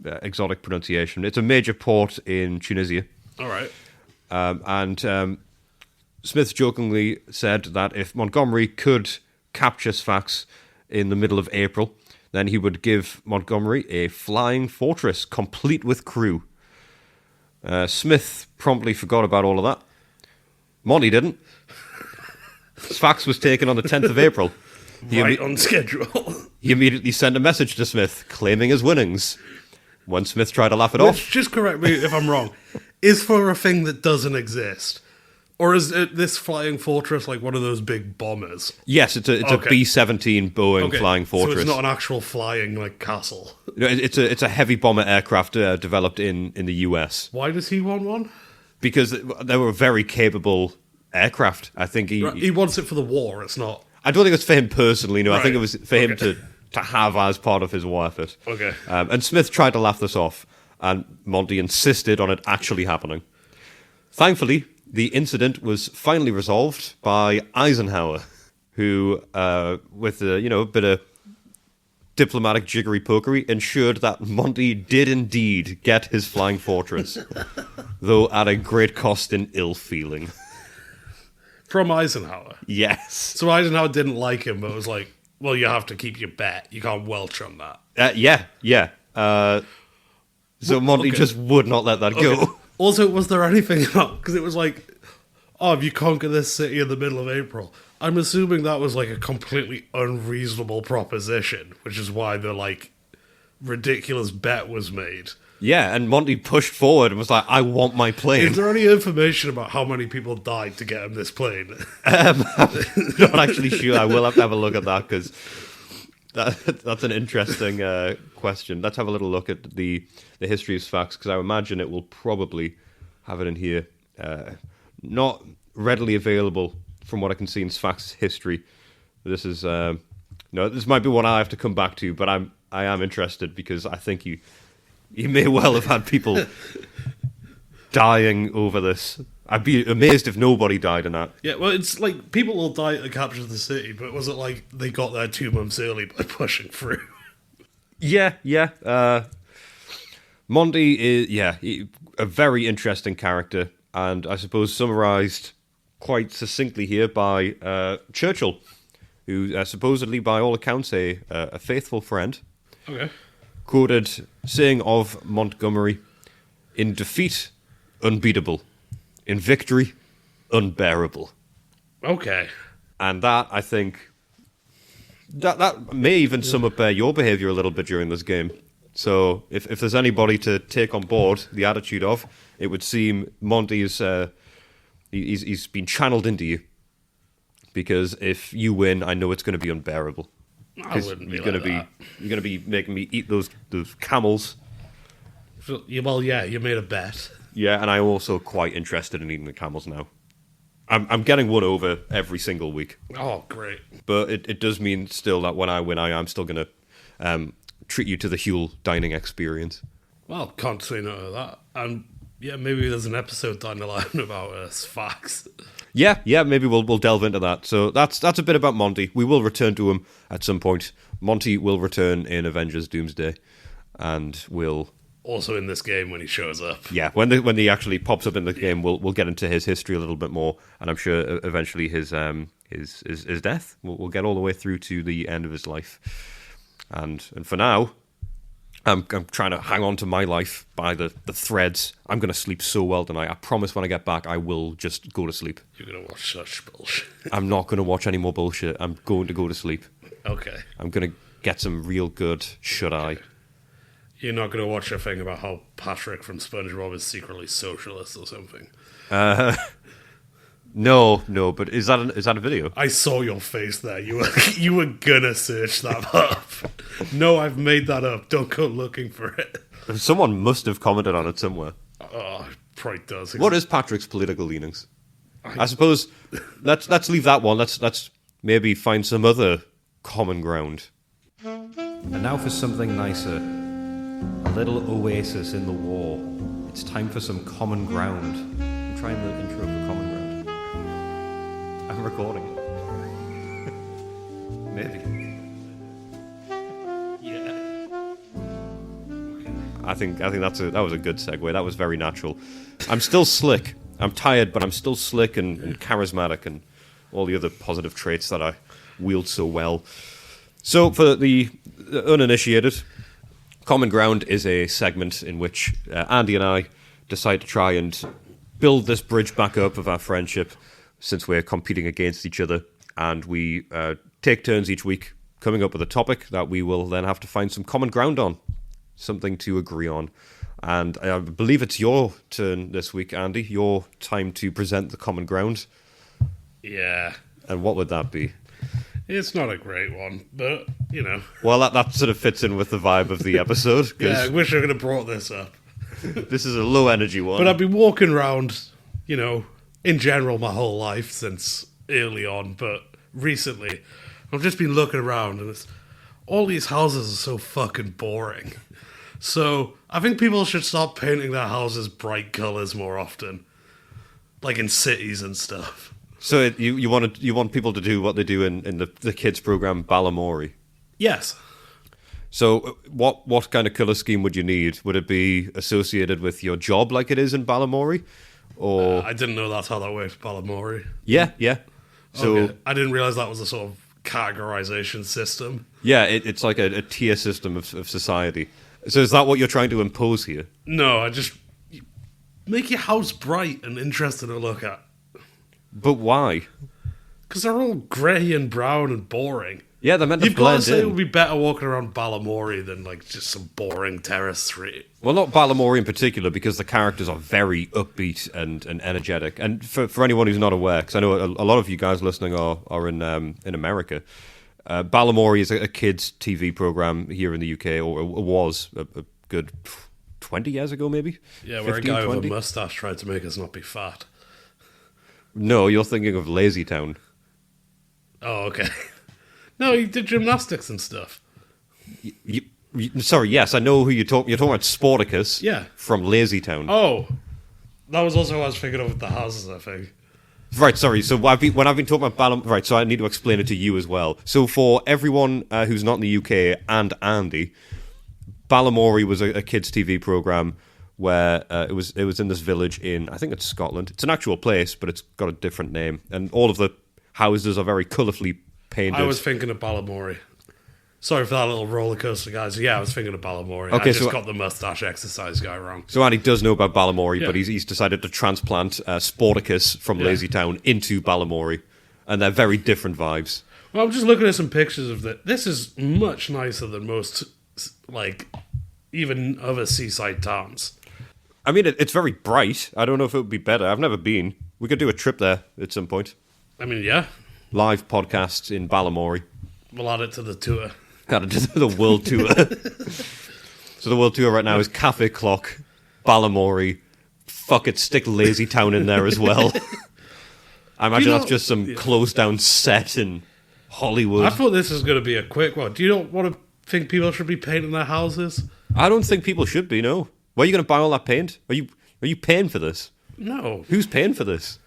exotic pronunciation. It's a major port in Tunisia. All right. And Smith jokingly said that if Montgomery could capture Sphax in the middle of April, then he would give Montgomery a flying fortress complete with crew. Smith promptly forgot about all of that. Monty didn't. Sphax was taken on the 10th of April. On schedule. He immediately sent a message to Smith claiming his winnings. When Smith tried to laugh it off... Just correct me if I'm wrong. Is for a thing that doesn't exist? Or is this flying fortress like one of those big bombers? Yes, it's a B-17 Boeing flying fortress. So it's not an actual flying castle. It's a heavy bomber aircraft developed in the US. Why does he want one? Because they were very capable aircraft. I think he wants it for the war. It's not. I don't think it's for him personally. No, right. I think it was for him to have as part of his war effort. Okay. And Smith tried to laugh this off, and Monty insisted on it actually happening. Thankfully, the incident was finally resolved by Eisenhower, who, with a bit of diplomatic jiggery-pokery, ensured that Monty did indeed get his flying fortress, though at a great cost in ill feeling. From Eisenhower? Yes. So Eisenhower didn't like him, but was like, well, you have to keep your bet. You can't welch on that. Yeah. So Monty just would not let that go. Also, was there anything up? Because it was like, oh, if you conquer this city in the middle of April. I'm assuming that was like a completely unreasonable proposition, which is why the ridiculous bet was made. Yeah, and Monty pushed forward and was like, I want my plane. Is there any information about how many people died to get him this plane? I'm not actually sure. I will have to have a look at that because that's an interesting question. Let's have a little look at the history of Sphax because I imagine it will probably have it in here. Not readily available from what I can see in Sphax's history. This is this might be one I have to come back to, but I am interested because I think you may well have had people dying over this. I'd be amazed if nobody died in that. Yeah, well, it's like people will die to capture the city, but was it like they got there 2 months early by pushing through? Yeah. Monty is, a very interesting character, and I suppose summarised quite succinctly here by Churchill, who supposedly, by all accounts, a faithful friend. Okay. Quoted saying of Montgomery, "In defeat, unbeatable. In victory, unbearable." Okay. And that, I think, that may even sum up your behaviour a little bit during this game. So if there's anybody to take on board the attitude of, it would seem Monty is he's been channeled into you. Because if you win, I know it's going to be unbearable. I wouldn't be you're like going that. You're going to be making me eat those camels. Well, yeah, you made a bet. Yeah, and I'm also quite interested in eating the camels now. I'm getting one over every single week. Oh, great. But it does mean still that when I win, I am still going to treat you to the Huel dining experience. Well, can't say no to that. And yeah, maybe there's an episode down the line about Sphax. Yeah, maybe we'll delve into that. So that's a bit about Monty. We will return to him at some point. Monty will return in Avengers Doomsday, and we'll also in this game when he shows up. Yeah, when he actually pops up in the game, we'll get into his history a little bit more, and I'm sure eventually his death. We'll get all the way through to the end of his life, and for now, I'm trying to hang on to my life by the threads. I'm going to sleep so well tonight. I promise when I get back, I will just go to sleep. You're going to watch such bullshit. I'm not going to watch any more bullshit. I'm going to go to sleep. Okay. I'm going to get some real good shut-eye. You're not going to watch a thing about how Patrick from SpongeBob is secretly socialist or something? No, but is that a video? I saw your face there. You were gonna search that up. No, I've made that up. Don't go looking for it. Someone must have commented on it somewhere. Oh, it probably does. What is Patrick's political leanings? I suppose let's leave that one. Let's maybe find some other common ground. And now for something nicer. A little oasis in the war. It's time for some common ground. I'm trying the intro for common ground. I'm recording it. Maybe. Yeah. I think that was a good segue. That was very natural. I'm still slick. I'm tired, but I'm still slick and charismatic and all the other positive traits that I wield so well. So, for the uninitiated, Common Ground is a segment in which Andy and I decide to try and build this bridge back up of our friendship, since we're competing against each other, and we take turns each week coming up with a topic that we will then have to find some common ground on, something to agree on. And I believe it's your turn this week, Andy. Your time to present the common ground. Yeah. And what would that be? It's not a great one, but, you know. Well, that sort of fits in with the vibe of the episode. Yeah, I wish I could have brought this up. This is a low-energy one. But I've been walking around, you know, in general my whole life since early on, but recently I've just been looking around and all these houses are so fucking boring. So I think people should start painting their houses bright colours more often, like in cities and stuff. So you want people to do what they do in the kids program Balamory? Yes. So what kind of colour scheme would you need? Would it be associated with your job like it is in Balamory? Or I didn't know that's how that worked, Balamory. Yeah. So Okay. I didn't realise that was a sort of categorisation system. Yeah, it's like a tier system of society. So is that what you're trying to impose here? No, I just make your house bright and interesting to look at. But why? Because they're all grey and brown and boring. Yeah, they're meant to You've got to blend say in. it would be better walking around Balamory than like just some boring terrace street. Well, not Balamory in particular, because the characters are very upbeat and energetic. And for anyone who's not aware, because I know a lot of you guys listening are in America, Balamory is a kids' TV program here in the UK, or it was a good 20 years ago, maybe? Yeah, where 15, a guy 20? with a moustache tried to make us not be fat. No, you're thinking of Lazy Town. Oh, okay. No, he did gymnastics and stuff. Sorry, yes, I know who you're talking. You're talking about Sportacus. Yeah. From Lazy Town. Oh, that was also what I was thinking of with the houses, I think. Right, sorry. So when I've been talking about Balam, right? So I need to explain it to you as well. So for everyone who's not in the UK and Andy, Balamory was a kids' TV program where it was in this village in, I think it's Scotland. It's an actual place, but it's got a different name, and all of the houses are very colourfully painted. I was thinking of Balamory. Sorry for that little roller coaster, guys. Yeah, I was thinking of Balamory. Okay, I just so got the mustache exercise guy wrong. So Andy does know about Balamory, Yeah. but he's decided to transplant Sportacus from Lazy Town into Balamory, and they're very different vibes. Well, I'm just looking at some pictures of that. This is much nicer than most, like, even other seaside towns. I mean, it's very bright. I don't know if it would be better. I've never been. We could do a trip there at some point. I mean, yeah, Live podcasts in Balamory. we'll add it to the tour. Got to do the world tour. So the world tour right now is Cafe Clock, Balamory. Fuck it, stick Lazy Town in there as well. I imagine that's just some closed down set in Hollywood. I thought this was going to be a quick one. Do you not want to think people should be painting their houses? I don't think people should be, no. Where are you going to buy all that paint? Are you paying for this? No. Who's paying for this?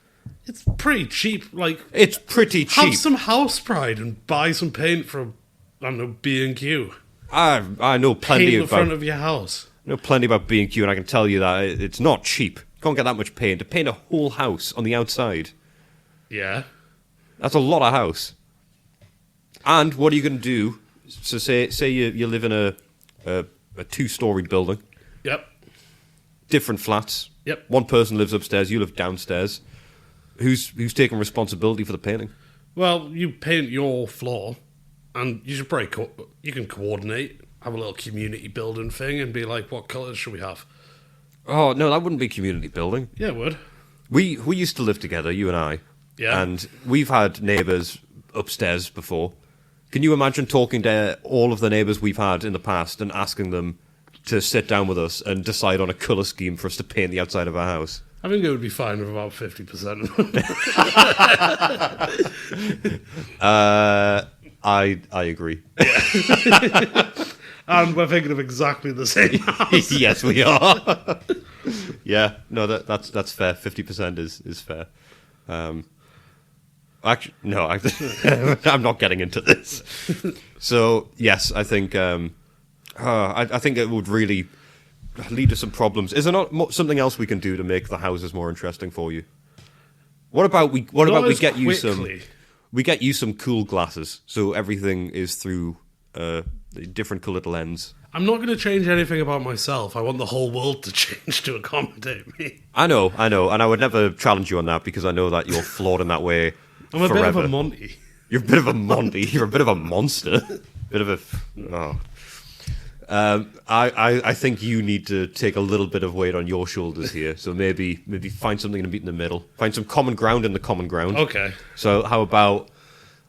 It's pretty cheap. Like, It's pretty cheap. have some house pride and buy some paint from, I don't know, B&Q. I know plenty Paint the about front of your house. B&Q, and I can tell you that it's not cheap. You can't get that much paint to paint a whole house on the outside. Yeah. That's a lot of house. And what are you going to do? So say you live in a 2-story building, Yep. different flats. Yep. One person lives upstairs, you live downstairs. Who's taking responsibility for the painting? Well, you paint your floor, and you should probably you can coordinate, have a little community building thing, and be like, what colours should we have? Oh no, that wouldn't be community building. Yeah, it would. We used to live together, you and I, Yeah. And we've had neighbours upstairs before. Can you imagine talking to all of the neighbours we've had in the past and asking them to sit down with us and decide on a colour scheme for us to paint the outside of our house? I think it would be fine with about 50%. I agree. And we're thinking of exactly the same house. Yes, we are. Yeah, no, that's fair. 50% is fair. Actually, no, I'm not getting into this. So yes, I think I think it would really lead to some problems. Is there not something else we can do to make the houses more interesting for you? What about we get you some cool glasses, so everything is through a different coloured lens. I'm not going to change anything about myself. I want the whole world to change to accommodate me. I know, and I would never challenge you on that because I know that you're flawed in that way. I'm a forever. bit of a Monty. You're a bit of a Monty. You're a bit of a monster. Bit of a. Oh. I think you need to take a little bit of weight on your shoulders here. So maybe find something to meet in the middle. Find some common ground in the common ground. Okay. So how about?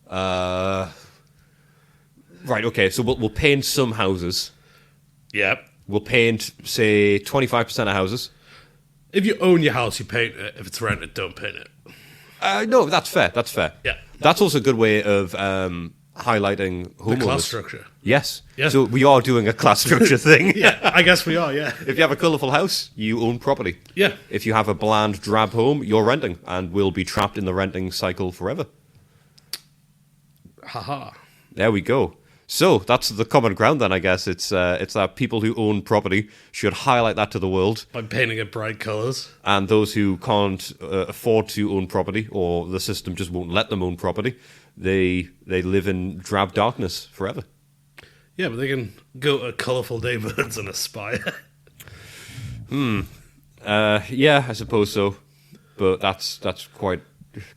Right. Okay. So we'll paint some houses. Yep. We'll paint, say, 25% of houses. If you own your house, you paint it. If it's rented, don't paint it. No, that's fair. That's fair. Yeah. That's also a good way of highlighting homeowners. The class structure. Yes. Yeah. So we are doing a class structure thing. Yeah, I guess we are, yeah. If you have a colourful house, you own property. Yeah. If you have a bland, drab home, you're renting and will be trapped in the renting cycle forever. Haha. There we go. So that's the common ground then, I guess. It's that people who own property should highlight that to the world. By painting it bright colours. And those who can't afford to own property, or the system just won't let them own property, they live in drab darkness forever. Yeah, but they can go to colourful neighbourhoods and aspire. Yeah, I suppose so. But that's quite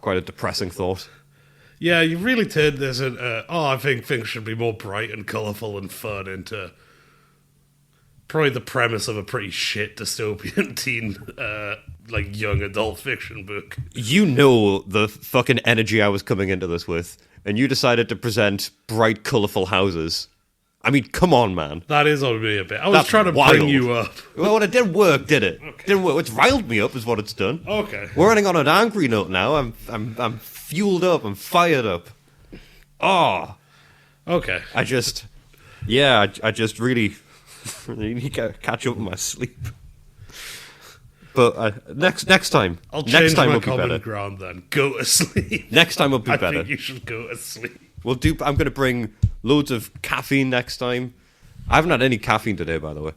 a depressing thought. Yeah, you really turned this into, I think things should be more bright and colourful and fun, into probably the premise of a pretty shit dystopian teen, young adult fiction book. You know the fucking energy I was coming into this with, and you decided to present bright, colourful houses. I mean, come on, man. That is on me a bit. I was That's trying to wild. bring you up. Well, it didn't work, did it? Okay. Didn't work. It's riled me up, is what it's done. Okay. We're running on an angry note now. I'm fueled up. I'm fired up. Oh. Okay. I just really need to catch up with my sleep. But next time, I'll next change time my will be common better. ground then. Go to sleep. Next time will be I better. think you should go to sleep. I'm going to bring loads of caffeine next time. I haven't had any caffeine today, by the way.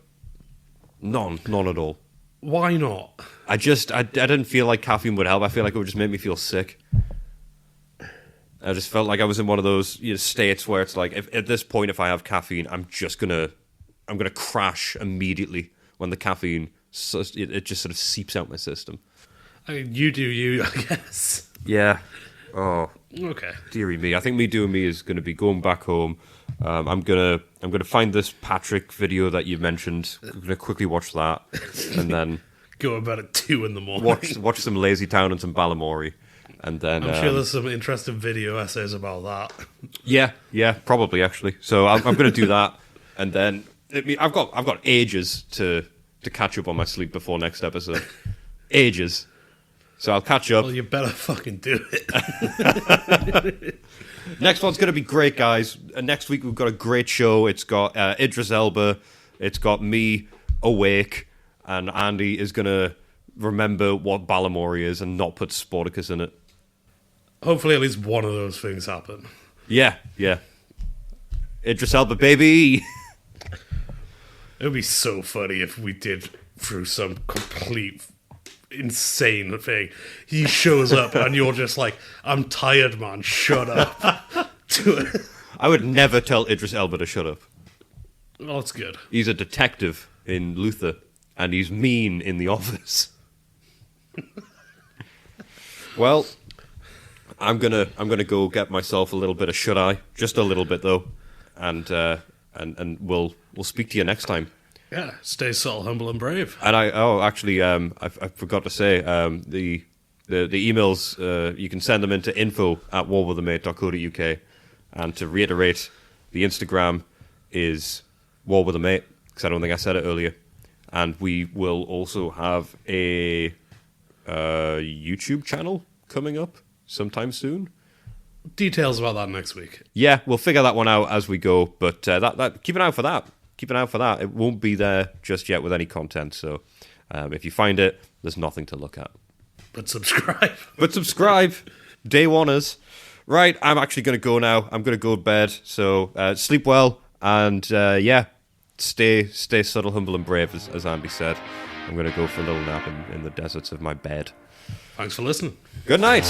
None at all. Why not? I didn't feel like caffeine would help. I feel like it would just make me feel sick. I just felt like I was in one of those states where it's like, at this point, if I have caffeine, I'm gonna crash immediately when the caffeine it just sort of seeps out my system. I mean, you do you, I guess. Yeah. Oh. Okay. Dearie me. I think me doing me is going to be going back home. I'm gonna find this Patrick video that you mentioned. I'm gonna quickly watch that, and then Go about at 2 in the morning. watch some Lazy Town and some Balamory, and then I'm sure there's some interesting video essays about that. Yeah, probably actually. So I'm going to do that, and then I've got ages to catch up on my sleep before next episode. Ages. So I'll catch up. Well, you better fucking do it. Next one's going to be great, guys. Next week we've got a great show. It's got Idris Elba. It's got me awake, and Andy is going to remember what Balamory is and not put Sportacus in it. Hopefully at least one of those things happen. Yeah. Idris Elba, baby. It would be so funny if we did through some complete insane thing. He shows up and you're just like, I'm tired, man, shut up. I would never tell Idris Elba to shut up. Oh, that's good. He's a detective in Luther, and he's mean in The Office. Well, I'm gonna go get myself a little bit of shut-eye, just a little bit though, and we'll speak to you next time. Yeah, stay subtle, humble, and brave. And I forgot to say, the the emails, you can send them into info@warwithamate.co.uk. And to reiterate, the Instagram is warwithamate, because I don't think I said it earlier. And we will also have a YouTube channel coming up sometime soon. Details about that next week. Yeah, we'll figure that one out as we go. But that keep an eye out for that. Keep an eye out for that. It won't be there just yet with any content. So if you find it, there's nothing to look at. But subscribe. Day oneers. Right, I'm actually going to go now. I'm going to go to bed. So sleep well. And stay subtle, humble, and brave, as Andy said. I'm going to go for a little nap in the deserts of my bed. Thanks for listening. Good night.